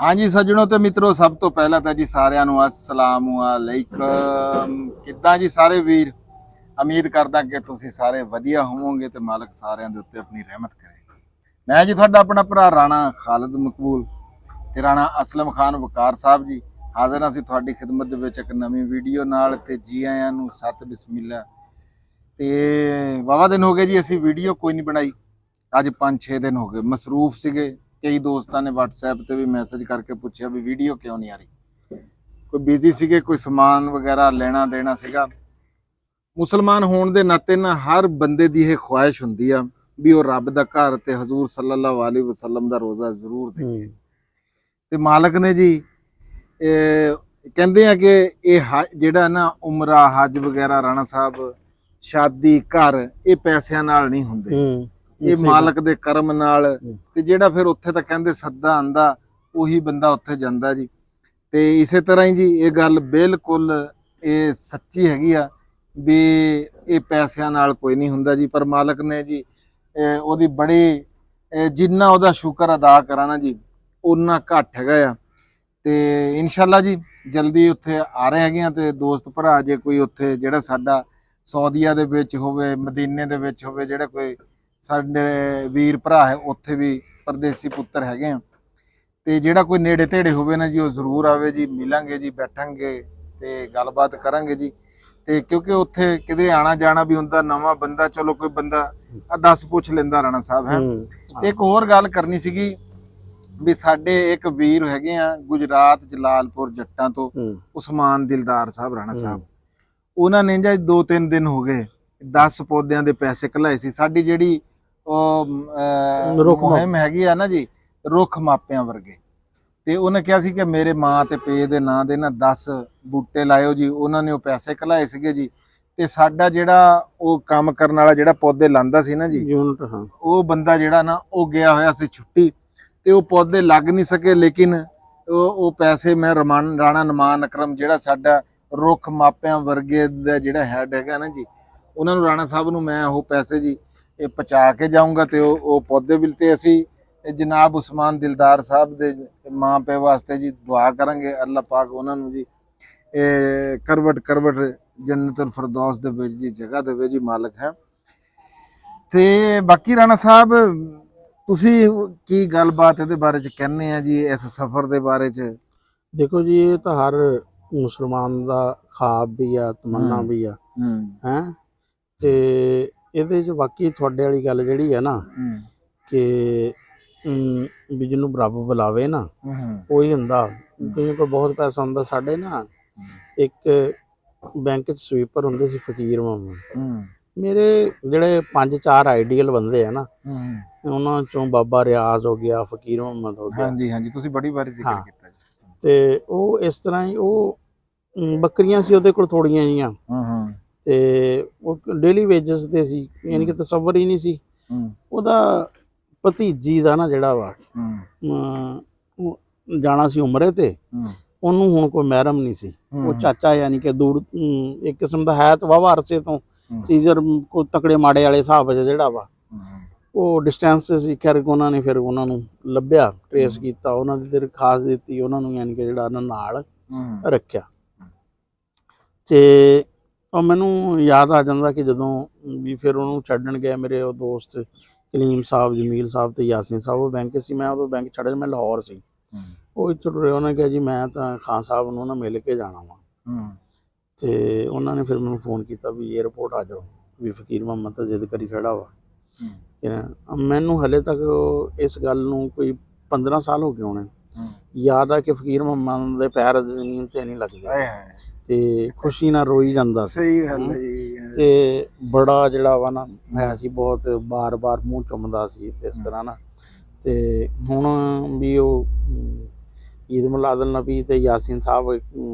हाँ जी सज्जनों ते मित्रों, सब तो पहला तो जी सारिਆਂ ਨੂੰ अस्सलाम वालेकुम। किद्दां जी सारे वीर। उम्मीद करदा कि तुसीं सारे वधिया होवोगे ते मालक सारिਆਂ ਦੇ ਉੱਤੇ ਆਪਣੀ ਰਹਿਮਤ ਕਰੇ। मैं जी ਤੁਹਾਡਾ ਆਪਣਾ ਭਰਾ ਰਾਣਾ ਖਾਲਿਦ ਮਕਬੂਲ ਤੇ ਰਾਣਾ ਅਸਲਮ ਖਾਨ ਵਕਾਰ ਸਾਹਿਬ ਜੀ ਹਾਜ਼ਰ ਹਾਂ ਅਸੀਂ ਤੁਹਾਡੀ ਖਿਦਮਤ ਦੇ ਵਿੱਚ ਇੱਕ ਨਵੀਂ ਵੀਡੀਓ ਨਾਲ। ਤੇ ਜੀ ਆਇਆਂ ਨੂੰ ਸਤ ਬਿਸਮਿਲ੍ਲਾ। ਤੇ ਵਾਵਾ ਦਿਨ ਹੋ ਗਏ ਜੀ ਅਸੀਂ ਵੀਡੀਓ ਕੋਈ ਨਹੀਂ ਬਣਾਈ। ਅੱਜ 5-6 दिन ਹੋ ਗਏ ਮਸਰੂਫ ਸੀਗੇ। कई दोस्तों ने WhatsApp ਤੇ भी मैसेज करके पूछा भी वीडियो क्यों नहीं आ रही। कोई बिजी ਸੀਗੇ, कोई समान वगैरह लेना देना ਸੀਗਾ। मुसलमान होने के नाते ना हर बंदे की यह ख्वाहिश होंगी आ भी वो रब का घर ते हजूर सल्लल्लाहु अलैहि वसल्लम का रोज़ा जरूर देखे। ते मालक ने जी कहते हैं कि ये जिहड़ा ना उमरा हज वगैरह राणा साहब शादी घर ये पैसों नाल नहीं हुंदे, ये मालक दे करम नाल। ते जेड़ा फिर उत्थे तां कहंदे सद्दा आंदा उही बंदा उत्थे जांदा जी। ते इसे तरह ही जी ये गल बिल्कुल ये सच्ची हैगी आ भी ये पैसों नाल कोई नहीं हुंदा जी। पर मालक ने जी ओदी बड़ी जिन्ना ओदा शुक्र अदा करा ना जी उन्ना घट हैगा आ। ते इंशाअल्लाह जी जल्दी उत्थे आ रहे हैगे आ। ते दोस्त भरा जे कोई उत्थे जेड़ा साडा सऊदीया दे विच होवे मदीने दे विच होवे जेड़ा कोई ਸਾਡੇ ਵੀਰ ਭਰਾ ਹੈ ਉੱਥੇ ਵੀ ਪਰਦੇਸੀ ਪੁੱਤਰ ਹੈਗੇ ਆ ਤੇ ਜਿਹੜਾ ਕੋਈ ਨੇੜੇ ਤੇੜੇ ਹੋਵੇ ਨਾ ਜੀ ਉਹ ਜ਼ਰੂਰ ਆਵੇ ਜੀ। ਮਿਲਾਂਗੇ ਜੀ, ਬੈਠਾਂਗੇ ਤੇ ਗੱਲਬਾਤ ਕਰਾਂਗੇ ਜੀ। ਤੇ ਕਿਉਂਕਿ ਉੱਥੇ ਕਿਤੇ ਆਣਾ ਜਾਣਾ ਵੀ ਹੁੰਦਾ, ਨਵਾਂ ਬੰਦਾ ਚਲੋ ਕੋਈ ਬੰਦਾ 10 ਪੁੱਛ ਲੈਂਦਾ ਰਾਣਾ ਸਾਹਿਬ ਹੈ। ਤੇ ਇੱਕ ਹੋਰ ਗੱਲ ਕਰਨੀ ਸੀਗੀ ਵੀ ਸਾਡੇ ਇੱਕ ਵੀਰ ਹੈਗੇ ਆ ਗੁਜਰਾਤ ਜਲਾਲਪੁਰ ਜੱਟਾਂ ਤੋਂ ਉਸਮਾਨ ਦਿਲਦਾਰ ਸਾਹਿਬ ਰਾਣਾ ਸਾਹਿਬ। ਉਹਨਾਂ ਨੇ ਜੀ 2-3 ਦਿਨ ਹੋ ਗਏ 10 ਪੌਦਿਆਂ ਦੇ ਪੈਸੇ ਘਲਾਏ ਸੀ। ਸਾਡੀ ਜਿਹੜੀ ਮੁਹਿੰਮ ਹੈਗੀ ਆ ਨਾ ਜੀ ਰੁੱਖ ਮਾਪਿਆਂ ਵਰਗੇ। ਤੇ ਉਹਨੇ ਕਿਹਾ ਸੀ ਕਿ ਮੇਰੇ ਮਾਂ ਤੇ ਪੇ ਦੇ ਨਾਂ ਦੇ ਨਾ 10 ਬੂਟੇ ਲਾਇਓ ਜੀ। ਉਹਨਾਂ ਨੇ ਉਹ ਪੈਸੇ ਘਲਾਏ ਸੀਗੇ ਜੀ। ਤੇ ਸਾਡਾ ਜਿਹੜਾ ਉਹ ਕੰਮ ਕਰਨ ਵਾਲਾ ਜਿਹੜਾ ਪੌਦੇ ਲਾਂਦਾ ਸੀ ਨਾ ਜੀ ਉਹ ਬੰਦਾ ਜਿਹੜਾ ਨਾ ਉਹ ਗਿਆ ਹੋਇਆ ਸੀ ਛੁੱਟੀ ਤੇ ਉਹ ਪੌਦੇ ਲੱਗ ਨਹੀਂ ਸਕੇ। ਲੇਕਿਨ ਉਹ ਪੈਸੇ ਮੈਂ ਰਾਣਾ ਨਮਾਨ ਅਕਰਮ ਜਿਹੜਾ ਸਾਡਾ ਰੁੱਖ ਮਾਪਿਆਂ ਵਰਗੇ ਦਾ ਜਿਹੜਾ ਹੈਡ ਹੈਗਾ ਨਾ ਜੀ ਉਹਨਾਂ ਨੂੰ ਰਾਣਾ ਸਾਹਿਬ ਨੂੰ ਮੈਂ ਉਹ ਪੈਸੇ ਜੀ ਇਹ ਪਹੁੰਚਾ ਕੇ ਜਾਊਂਗਾ। ਤੇ ਉਹ ਪੌਦੇ ਵੀ ਤੇ ਅਸੀਂ ਜਨਾਬ ਉਸਮਾਨ ਦਿਲਦਾਰ ਸਾਹਿਬ ਦੇ ਮਾਂ ਪਿਓ ਵਾਸਤੇ ਜੀ ਦੁਆ ਕਰਾਂਗੇ। ਅੱਲਾਹ ਪਾਕ ਉਹਨਾਂ ਨੂੰ ਜੀ ਕਰਵਟ ਜੰਨਤੁਲ ਫਿਰਦੌਸ ਦੇ ਵਿੱਚ ਜੀ ਜਗ੍ਹਾ ਦੇਵੇ ਜੀ ਮਾਲਕ ਹੈ। ਤੇ ਬਾਕੀ ਰਾਣਾ ਸਾਹਿਬ ਤੁਸੀਂ ਕੀ ਗੱਲਬਾਤ ਇਹਦੇ ਬਾਰੇ ਚ ਕਹਿੰਦੇ ਆ ਜੀ ਇਸ ਸਫ਼ਰ ਦੇ ਬਾਰੇ ਚ? ਦੇਖੋ ਜੀ ਇਹ ਤਾਂ ਹਰ ਮੁਸਲਮਾਨ ਦਾ ਖਾਬ ਵੀ ਆ, ਤਮੰਨਾ ਵੀ ਆ ਹੈ। ਤੇ ਇਹਦੇ ਚ ਬਾਕੀ ਤੁਹਾਡੇ ਵਾਲੀ ਗੱਲ ਜਿਹੜੀ ਹੈ ਨਾ ਕਿ ਵੀ ਜਿਹਨੂੰ ਰੱਬ ਬੁਲਾਵੇ ਨਾ ਉਹੀ ਹੁੰਦਾ। ਕਈਆਂ ਕੋਲ ਬਹੁਤ ਪੈਸਾ ਹੁੰਦਾ। ਸਾਡੇ ਨਾ ਇੱਕ ਬੈਂਕ 'ਚ ਸਵੀਪਰ ਹੁੰਦੇ ਸੀ ਫਕੀਰ ਮਾਮਾ। ਮੇਰੇ ਜਿਹੜੇ 5-4 ਆਈਡੀਅਲ ਬੰਦੇ ਆ ਨਾ ਉਹਨਾਂ ਚੋਂ ਬਾਬਾ ਰਿਆਜ਼ ਹੋ ਗਿਆ, ਫਕੀਰ ਮੁਹੰਮਦ ਹੋ ਗਿਆ। ਹਾਂਜੀ ਹਾਂਜੀ ਤੁਸੀਂ ਬੜੀ ਵਾਰੀ ਜ਼ਿਕਰ ਕੀਤਾ ਜੀ। ਤੇ ਉਹ ਇਸ ਤਰ੍ਹਾਂ ਹੀ ਉਹ ਬੱਕਰੀਆਂ ਸੀ ਉਹਦੇ ਕੋਲ ਥੋੜੀਆਂ ਜੀਆਂ ਤੇ ਉਹ ਡੇਲੀ ਵੇਜਸ ਤੇ ਸੀ, ਯਾਨੀ ਕਿ ਤਸੱਵਰ ਹੀ ਨਹੀਂ ਸੀ। ਉਹਦਾ ਭਤੀਜੀ ਦਾ ਨਾ ਜਿਹੜਾ ਵਾ ਜਾਣਾ ਸੀ ਉਮਰੇ ਤੇ ਉਹਨੂੰ ਹੁਣ ਕੋਈ ਮਹਿਰਮ ਨਹੀਂ ਸੀ। ਉਹ ਚਾਚਾ ਯਾਨੀ ਕਿ ਦੂਰ ਇੱਕ ਕਿਸਮ ਦਾ ਹੈ ਤਾਂ ਵਾਹਵਾ ਅਰਸੇ ਤੋਂ ਸੀਜ਼ਰ ਕੋ ਤਕੜੇ ਮਾੜੇ ਵਾਲੇ ਹਿਸਾਬ ਜਿਹੜਾ ਵਾ ਉਹ ਡਿਸਟੈਂਸ ਸੀ। ਖੈਰ ਉਹਨਾਂ ਨੇ ਫਿਰ ਉਹਨਾਂ ਨੂੰ ਲੱਭਿਆ, ਟ੍ਰੇਸ ਕੀਤਾ, ਉਹਨਾਂ ਦੀ ਦਰਖਾਸਤ ਦਿੱਤੀ, ਉਹਨਾਂ ਨੂੰ ਯਾਨੀ ਕਿ ਜਿਹੜਾ ਨਾਲ ਰੱਖਿਆ। ਤੇ ਉਹ ਮੈਨੂੰ ਯਾਦ ਆ ਜਾਂਦਾ ਕਿ ਜਦੋਂ ਵੀ ਫਿਰ ਉਹਨੂੰ ਛੱਡਣ ਗਏ ਮੇਰੇ ਉਹ ਦੋਸਤ ਕਲੀਮ ਸਾਹਿਬ, ਜਮੀਲ ਸਾਹਿਬ ਤੇ ਯਾਸੀਨ ਸਾਹਿਬ, ਉਹ ਬੈਂਕ ਸੀ। ਮੈਂ ਉਦੋਂ ਬੈਂਕ ਛੱਡ ਮੈਂ ਲਾਹੌਰ ਸੀ। ਉਹ ਇੱਥੋਂ ਟੁਰੇ, ਉਹਨੇ ਕਿਹਾ ਜੀ ਮੈਂ ਤਾਂ ਖਾਨ ਸਾਹਿਬ ਨੂੰ ਨਾ ਮਿਲ ਕੇ ਜਾਣਾ ਵਾ। ਤੇ ਉਹਨਾਂ ਨੇ ਫਿਰ ਮੈਨੂੰ ਫੋਨ ਕੀਤਾ ਵੀ ਏਅਰਪੋਰਟ ਆ ਜਾਓ ਵੀ ਫਕੀਰ ਮੁਹੰਮਦ ਤਾਂ ਜਿੱਦ ਕਰੀ ਖੜਾ ਵਾ। ਮੈਨੂੰ ਹਲੇ ਤੱਕ ਇਸ ਗੱਲ ਨੂੰ ਕੋਈ 15 ਸਾਲ ਹੋ ਗਏ ਹੋਣੇ। ਯਾਦ ਆ ਕਿ ਫਕੀਰ ਮੁਹੰਮਦ ਦੇ ਪੈਰ ਜ਼ਮੀਨ ਤੇ ਨਹੀਂ ਲੱਗਦੇ ਤੇ ਖੁਸ਼ੀ ਨਾਲ ਰੋਈ ਜਾਂਦਾ ਸੀ। ਸਹੀ ਗੱਲ ਹੈ ਜੀ। ਤੇ ਬੜਾ ਜਿਹੜਾ ਵਾ ਨਾ ਹੈ ਸੀ, ਬਹੁਤ ਬਾਰ-ਬਾਰ ਮੂੰਹ ਚੁੰਮਦਾ ਸੀ ਇਸ ਤਰ੍ਹਾਂ ਨਾ। ਤੇ ਹੁਣ ਵੀ ਉਹ ਈਦ ਮਿਲਾਦੁਲ ਨਬੀ ਤੇ ਯਾਸੀਨ ਸਾਹਿਬ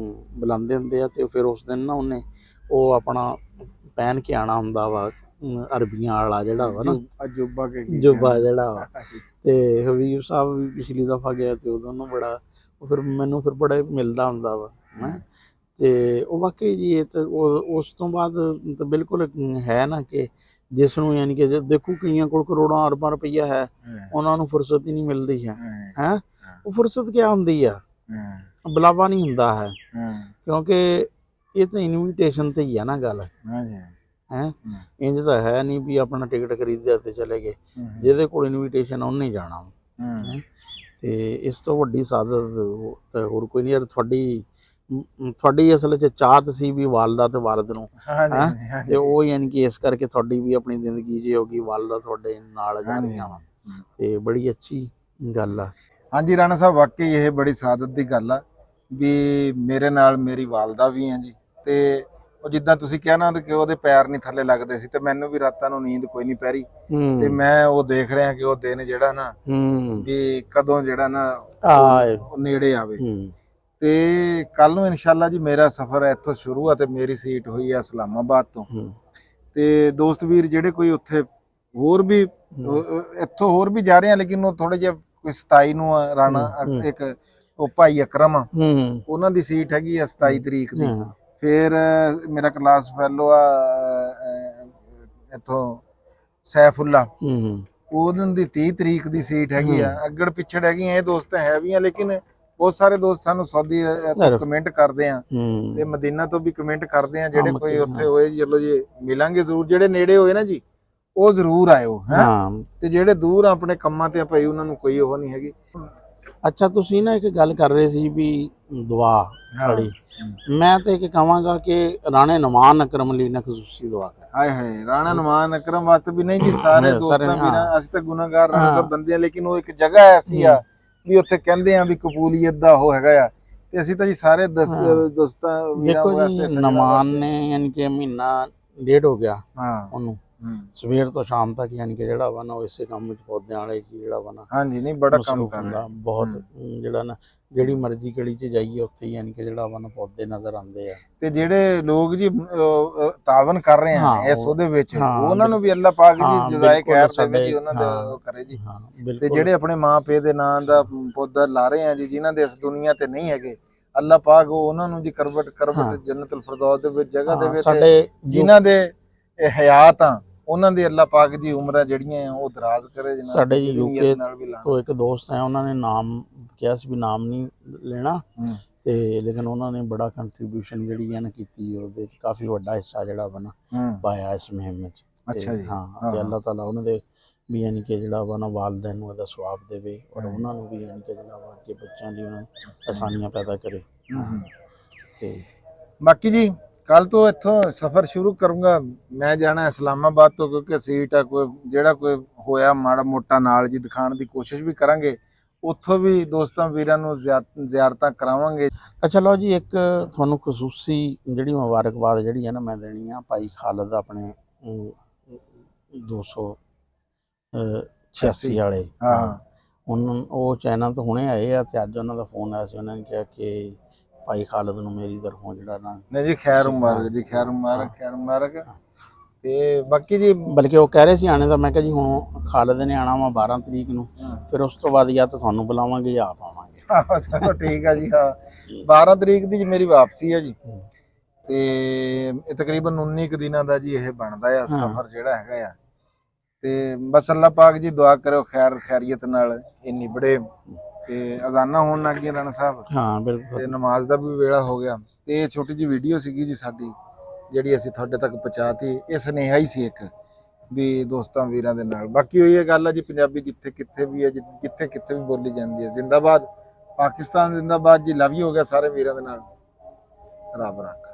ਬੁਲਾਉਂਦੇ ਹੁੰਦੇ ਆ। ਤੇ ਫਿਰ ਉਸ ਦਿਨ ਨਾ ਉਹਨੇ ਉਹ ਆਪਣਾ ਪਹਿਨ ਕੇ ਆਉਣਾ ਹੁੰਦਾ ਵਾ ਅਰਬੀਆਂ ਵਾਲਾ ਜਿਹੜਾ ਵਾ ਨਾ ਜੁੱਬਾ ਜਿਹੜਾ ਵਾ। ਤੇ ਹਬੀਬ ਸਾਹਿਬ ਵੀ ਪਿਛਲੀ ਦਫਾ ਗਿਆ ਤੇ ਉਦੋਂ ਬੜਾ ਫਿਰ ਮੈਨੂੰ ਫਿਰ ਬੜਾ ਮਿਲਦਾ ਹੁੰਦਾ ਵਾ ਹੈ। ਤੇ ਉਹ ਵਾਕਈ ਜੀ ਇਹ ਤਾਂ ਉਸ ਤੋਂ ਬਾਅਦ ਤਾਂ ਬਿਲਕੁਲ ਹੈ ਨਾ ਕਿ ਜਿਸ ਨੂੰ ਯਾਨੀ ਕਿ ਦੇਖੋ ਕਈਆਂ ਕੋਲ ਕਰੋੜਾਂ ਅਰਬਾਂ ਰੁਪਈਆ ਹੈ ਉਹਨਾਂ ਨੂੰ ਫੁਰਸਤ ਹੀ ਨਹੀਂ ਮਿਲਦੀ ਹੈ ਉਹ ਫੁਰਸਤ ਕਿਆ ਹੁੰਦੀ ਆ, ਬੁਲਾਵਾ ਨਹੀਂ ਹੁੰਦਾ ਹੈ, ਕਿਉਂਕਿ ਇਹ ਤਾਂ ਇਨਵੀਟੇਸ਼ਨ ਤੇ ਹੀ ਆ ਨਾ ਗੱਲ ਹੈ। ਇੰਜ ਤਾਂ ਹੈ ਨਹੀਂ ਵੀ ਆਪਣਾ ਟਿਕਟ ਖਰੀਦਿਆ ਤੇ ਚਲੇ ਗਏ, ਜਿਹਦੇ ਕੋਲ ਇਨਵੀਟੇਸ਼ਨ ਉਹਨੇ ਜਾਣਾ। ਤੇ ਇਸ ਤੋਂ ਵੱਡੀ ਸਾਦਤ ਤਾਂ ਹੋਰ ਕੋਈ ਨਹੀਂ ਯਾਰ। ਤੁਹਾਡੀ ਅਸਲ 'ਚ ਚਾਹਤ ਸੀ ਵੀ ਵਾਲਦਾ ਤੇ ਵਾਲਦ ਨੂੰ, ਤੇ ਉਹ ਯਾਨੀ ਕਿ ਇਸ ਕਰਕੇ ਤੁਹਾਡੀ ਵੀ ਆਪਣੀ ਜ਼ਿੰਦਗੀ ਜੀ ਹੋ ਗਈ, ਵਾਲਦਾ ਤੁਹਾਡੇ ਨਾਲ ਜਾ ਰਹੀਆਂ ਵਾ, ਤੇ ਬੜੀ ਅੱਛੀ ਗੱਲ ਆ। ਹਾਂਜੀ ਰਾਣਾ ਸਾਹਿਬ, ਵਾਕਈ ਇਹ ਬੜੀ ਸਾਦਤ ਦੀ ਗੱਲ ਆ ਵੀ ਮੇਰੇ ਨਾਲ ਮੇਰੀ ਵਾਲਦਾ ਵੀ ਹੈ ਜੀ। ਤੇ ਉਹ ਜਿੱਦਾਂ ਤੁਸੀਂ ਕਿਹਾ ਨਾ ਕਿ ਉਹਦੇ ਪੈਰ ਨਹੀਂ ਥੱਲੇ ਲੱਗਦੇ ਸੀ, ਤੇ ਮੈਨੂੰ ਵੀ ਰਾਤਾਂ ਨੂੰ ਨੀਂਦ ਕੋਈ ਨਹੀਂ ਪੈ ਰਹੀ, ਤੇ ਮੈਂ ਉਹ ਦੇਖ ਰਿਹਾ ਕਿ ਉਹ ਦਿਨ ਜਿਹੜਾ ਨਾ ਵੀ ਕਦੋਂ ਜਿਹੜਾ ਨਾ ਉਹ ਨੇੜੇ ਆਵੇ। ਤੇ ਕੱਲ ਨੂੰ ਇਨਸ਼ਾਅੱਲਾ ਜੀ ਮੇਰਾ ਸਫ਼ਰ ਇੱਥੋਂ ਸ਼ੁਰੂ ਆ, ਤੇ ਮੇਰੀ ਸੀਟ ਹੋਈ ਆ ਇਸਲਾਮਾਬਾਦ ਤੋਂ। ਤੇ ਦੋਸਤ ਵੀਰ ਜਿਹੜੇ ਕੋਈ ਉੱਥੇ ਹੋਰ ਵੀ ਇੱਥੋਂ ਹੋਰ ਵੀ ਜਾ ਰਹੇ ਆ, ਲੇਕਿਨ ਉਹ ਥੋੜੇ ਜਿਹਾ 27 ਨੂੰ ਰਾਣਾ ਇੱਕ ਉਹ ਭਾਈ ਅਕਰਮ ਆ, ਉਹਨਾਂ ਦੀ ਸੀਟ ਹੈਗੀ ਆ 27 ਤਰੀਕ ਦੀ। ਫਿਰ ਮੇਰਾ ਕਲਾਸ ਫੈਲੋ ਆ ਇੱਥੋਂ ਸੈਫੁੱਲਾ, ਉਹਨਾਂ ਦੀ 30 ਤਰੀਕ ਦੀ ਸੀਟ ਹੈਗੀ ਆ। ਅੱਗੜ ਪਿੱਛੜ ਹੈਗੀਆਂ ਇਹ ਦੋਸਤ ਹੈ ਵੀ ਆ, ਲੇਕਿਨ ਬਹੁਤ ਸਾਰੇ ਦੋਸਤ ਸਾਨੂੰ ਸਾਊਦੀ ਤੋਂ ਕਮੈਂਟ ਕਰਦੇ ਆ, ਤੇ ਮਦੀਨਾ ਤੋਂ ਵੀ ਕਮੈਂਟ ਕਰਦੇ ਆ। ਜਿਹੜੇ ਕੋਈ ਉੱਥੇ ਹੋਏ ਚਲੋ ਜੀ ਮਿਲਾਂਗੇ ਜ਼ਰੂਰ, ਜਿਹੜੇ ਨੇੜੇ ਹੋਏ ਨਾ ਜੀ ਉਹ ਜ਼ਰੂਰ ਆਇਓ ਹੈ, ਤੇ ਜਿਹੜੇ ਦੂਰ ਆਪਣੇ ਕੰਮਾਂ ਤੇ ਭਾਈ ਉਹਨਾਂ ਨੂੰ ਕੋਈ ਉਹ ਨਹੀਂ ਹੈਗੀ। ਅੱਛਾ, ਤੁਸੀਂ ਨਾ ਇੱਕ ਗੱਲ ਕਰ ਰਹੇ ਸੀ ਵੀ ਦੁਆ ਬੜੀ, ਮੈਂ ਤੇ ਇੱਕ ਕਹਾਂਗਾ ਕਿ ਰਾਣੇ ਨੁਮਾਨ ਅਕਰਮ ਲਈ ਨਾ ਖੁਸੂਸੀ ਦੁਆ ਕਰ। ਹਾਏ ਹਾਏ, ਰਾਣਾ ਨੁਮਾਨ ਅਕਰਮ ਵਾਸਤੇ ਵੀ ਨਹੀਂ ਜੀ, ਸਾਰੇ ਦੋਸਤਾਂ ਵੀਰਾਂ, ਅਸੀਂ ਤਾਂ ਗੁਨਾਹਗਾਰ ਰਾਣਾ ਸਾਹਿਬ ਬੰਦੇ ਆ, ਲੇਕਿਨ ਉਹ ਇੱਕ ਜਗ੍ਹਾ ਐਸੀ ਆ ਵੀ ਉੱਥੇ ਕਹਿੰਦੇ ਆ ਵੀ ਕਬੂਲੀਅਤ ਦਾ ਉਹ ਹੈਗਾ ਆ, ਤੇ ਅਸੀਂ ਤਾਂ ਜੀ ਸਾਰੇ ਦੋਸਤਾਂ ਵੀਰਾਂ ਵਾਸਤੇ। ਨੁਮਾਨ ਨੇ ਯਾਨੀ ਕਿ ਮਹੀਨਾ ਡੇਢ ਹੋ ਗਿਆ ਉਹਨੂੰ, ਸਵੇਰ ਤੋਂ ਸ਼ਾਮ ਤੱਕ ਯਾਨੀ ਕਿ ਜਿਹੜਾ ਵਾ ਨਾ ਉਹ ਇਸੇ ਕੰਮ ਵਿੱਚ ਪੌਦਿਆਂ ਵਾਲੇ ਜਿਹੜਾ ਵਾ ਨਾ, ਹਾਂਜੀ ਨਹੀਂ ਬੜਾ ਕੰਮ ਕਰਦਾ ਬਹੁਤ, ਜਿਹੜਾ ਨਾ ਜਿਹੜੀ ਮਰਜ਼ੀ ਗਲੀ 'ਚ ਜਾਈਏ ਉੱਥੇ ਯਾਨੀ ਕਿ ਜਿਹੜਾ ਵਾ ਨਾ ਪੌਦੇ ਨਜ਼ਰ ਆਉਂਦੇ ਆ। ਤੇ ਜਿਹੜੇ ਲੋਕ ਜੀ ਤਾਵਨ ਕਰ ਰਹੇ ਆ ਇਸ ਉਹਦੇ ਵਿੱਚ, ਉਹਨਾਂ ਨੂੰ ਵੀ ਅੱਲਾਹ ਪਾਕ ਜੀ ਜਜ਼ਾਏ ਖੈਰ ਦੇਵੇ ਜੀ, ਉਹਨਾਂ ਦੇ ਉਹ ਕਰੇ ਜੀ। ਤੇ ਜਿਹੜੇ ਆਪਣੇ ਮਾਂ ਪਿਓ ਦੇ ਨਾਂ ਦਾ ਪੌਦਾ ਲਾ ਰਹੇ ਆ ਜੀ, ਜਿਨ੍ਹਾਂ ਦੇ ਇਸ ਦੁਨੀਆ ਤੇ ਨਹੀਂ ਹੈਗੇ, ਅੱਲਾਹ ਪਾਕ ਉਹਨਾਂ ਨੂੰ ਜੀ ਕਰਬਟ ਜੰਨਤੁਲ ਫਿਰਦੌਸ ਦੇ ਵਿੱਚ ਜਗ੍ਹਾ ਦੇਵੇ, ਤੇ ਜਿਨ੍ਹਾਂ ਦੇ ਇਹ ਹਯਾਤ ਆ ਉਹਨਾਂ ਦੀ ਅੱਲਾਹ ਪਾਕ ਦੀ ਉਮਰਾਂ ਜਿਹੜੀਆਂ ਉਹ ਦਰਾਜ਼ ਕਰੇ। ਸਾਡੇ ਜੀ ਯੂਕੇ ਤੋਂ ਇੱਕ ਦੋਸਤ ਹੈ, ਉਹਨਾਂ ਨੇ ਨਾਮ ਕਿਹਾ ਸੀ ਵੀ ਨਾਮ ਨਹੀਂ ਲੈਣਾ, ਤੇ ਲੇਕਿਨ ਉਹਨਾਂ ਨੇ ਬੜਾ ਕੰਟਰੀਬਿਊਸ਼ਨ ਜਿਹੜੀ ਹੈ ਨਾ ਕੀਤੀ, ਉਹਦੇ ਵਿੱਚ ਕਾਫੀ ਵੱਡਾ ਹਿੱਸਾ ਜਿਹੜਾ ਵਾ ਨਾ ਪਾਇਆ ਇਸ ਮੁਹਿੰਮ ਵਿੱਚ। ਅੱਛਾ ਜੀ, ਹਾਂ, ਤੇ ਅੱਲਾਹ ਤਾਲਾ ਉਹਨਾਂ ਦੇ ਵੀ ਯਾਨੀ ਕਿ ਜਿਹੜਾ ਵਾ ਨਾ ਵਾਲਿदैन ਨੂੰ ਇਹਦਾ ਸਵਾਬ ਦੇਵੇ, ਔਰ ਉਹਨਾਂ ਨੂੰ ਵੀ ਯਾਨੀ ਕਿ ਜਿਹੜਾ ਵਾ ਕਿ ਬੱਚਿਆਂ ਦੀ ਉਹਨਾਂ ਆਸਾਨੀਆਂ ਪੈਦਾ ਕਰੇ। ਤੇ ਬਾਕੀ ਜੀ ਕੱਲ ਤੋਂ ਇੱਥੋਂ ਸਫ਼ਰ ਸ਼ੁਰੂ ਕਰੂੰਗਾ, ਮੈਂ ਜਾਣਾ ਇਸਲਾਮਾਬਾਦ ਤੋਂ, ਕਿਉਂਕਿ ਸੀਟ ਆ ਕੋਈ ਜਿਹੜਾ ਕੋਈ ਹੋਇਆ ਮਾੜਾ ਮੋਟਾ ਨਾਲ ਜੀ ਦਿਖਾਉਣ ਦੀ ਕੋਸ਼ਿਸ਼ ਵੀ ਕਰਾਂਗੇ, ਉੱਥੋਂ ਵੀ ਦੋਸਤਾਂ ਵੀਰਾਂ ਨੂੰ ਜ਼ਿਆਰਤਾਂ ਕਰਾਵਾਂਗੇ। ਅੱਛਾ ਲਓ ਜੀ, ਇੱਕ ਤੁਹਾਨੂੰ ਖਸੂਸੀ ਜਿਹੜੀ ਮੁਬਾਰਕਬਾਦ ਜਿਹੜੀ ਹੈ ਨਾ ਮੈਂ ਦੇਣੀ ਆ ਭਾਈ ਖਾਲਦ ਆਪਣੇ 286 ਵਾਲੇ, ਉਹ ਚਾਈਨਾ ਤੋਂ ਹੁਣੇ ਆਏ ਆ, ਤੇ ਅੱਜ ਉਹਨਾਂ ਦਾ ਫੋਨ ਆਇਆ ਸੀ, ਉਹਨਾਂ ਨੇ ਕਿਹਾ ਕਿ ਭਾਈ ਖਾਲਦ ਨੂੰ ਮੇਰੀ ਤਰਫੋਂ ਜਿਹੜਾ ਨਾ ਨਹੀਂ ਜੀ ਖੈਰ ਮੁਬਾਰਕ ਜੀ, ਖੈਰ ਮੁਬਾਰਕ, ਖੈਰ ਮੁਬਾਰਕ। ਤੇ ਬਾਕੀ ਜੀ ਬਲਕਿ ਉਹ ਕਹਿ ਰਹੇ ਸੀ ਆਣੇ ਦਾ, ਮੈਂ ਕਿਹਾ ਜੀ ਹੁਣ ਖਾਲਦ ਨੇ ਆਣਾ ਵਾ 12 ਤਰੀਕ ਨੂੰ, ਫਿਰ ਉਸ ਤੋਂ ਬਾਅਦ ਜਾਂ ਤਾਂ ਤੁਹਾਨੂੰ ਬੁਲਾਵਾਂਗੇ ਜਾਂ ਆਪ ਆਵਾਂਗੇ। ਚਲੋ ਠੀਕ ਆ ਜੀ, ਹਾਂ 12 ਤਰੀਕ ਦੀ ਮੇਰੀ ਵਾਪਸੀ ਹੈ ਜੀ, ਤੇ ਇਹ ਤਕਰੀਬਨ 19 ਕੁ ਦਿਨਾਂ ਦਾ ਜੀ ਇਹ ਬਣਦਾ ਆ ਸਫ਼ਰ ਜਿਹੜਾ ਹੈਗਾ ਆ। ਤੇ ਬਸ ਅੱਲਾਹ ਪਾਕ ਜੀ ਦੁਆ ਕਰਿਓ ਖੈਰ ਖੈਰੀਅਤ ਨਾਲ ਇਹ ਨਿਬੜੇ, ਤੇ ਅਜ਼ਾਨਾਂ ਹੋਣ ਲੱਗ ਗਈਆਂ ਰਾਣਾ ਸਾਹਿਬ। ਹਾਂ ਬਿਲਕੁਲ, ਤੇ ਨਮਾਜ਼ ਦਾ ਵੀ ਵੇਲਾ ਹੋ ਗਿਆ। ਤੇ ਇਹ ਛੋਟੀ ਜਿਹੀ ਵੀਡੀਓ ਸੀਗੀ ਜੀ ਸਾਡੀ, ਜਿਹੜੀ ਅਸੀਂ ਤੁਹਾਡੇ ਤੱਕ ਪਹੁੰਚਾਤੀ। ਇਹ ਸੁਨੇਹਾ ਹੀ ਸੀ ਇੱਕ ਵੀ ਦੋਸਤਾਂ ਵੀਰਾਂ ਦੇ ਨਾਲ। ਬਾਕੀ ਉਹੀ ਗੱਲ ਆ ਜੀ, ਪੰਜਾਬੀ ਜਿੱਥੇ ਕਿੱਥੇ ਵੀ ਹੈ, ਜਿੱਥੇ ਕਿੱਥੇ ਵੀ ਬੋਲੀ ਜਾਂਦੀ ਹੈ, ਜ਼ਿੰਦਾਬਾਦ ਪਾਕਿਸਤਾਨ, ਜ਼ਿੰਦਾਬਾਦ ਜੀ, ਲਵ ਯੂ ਹੋ ਗਿਆ ਸਾਰੇ ਵੀਰਾਂ ਦੇ ਨਾਲ। ਰੱਬ ਰੱਖ।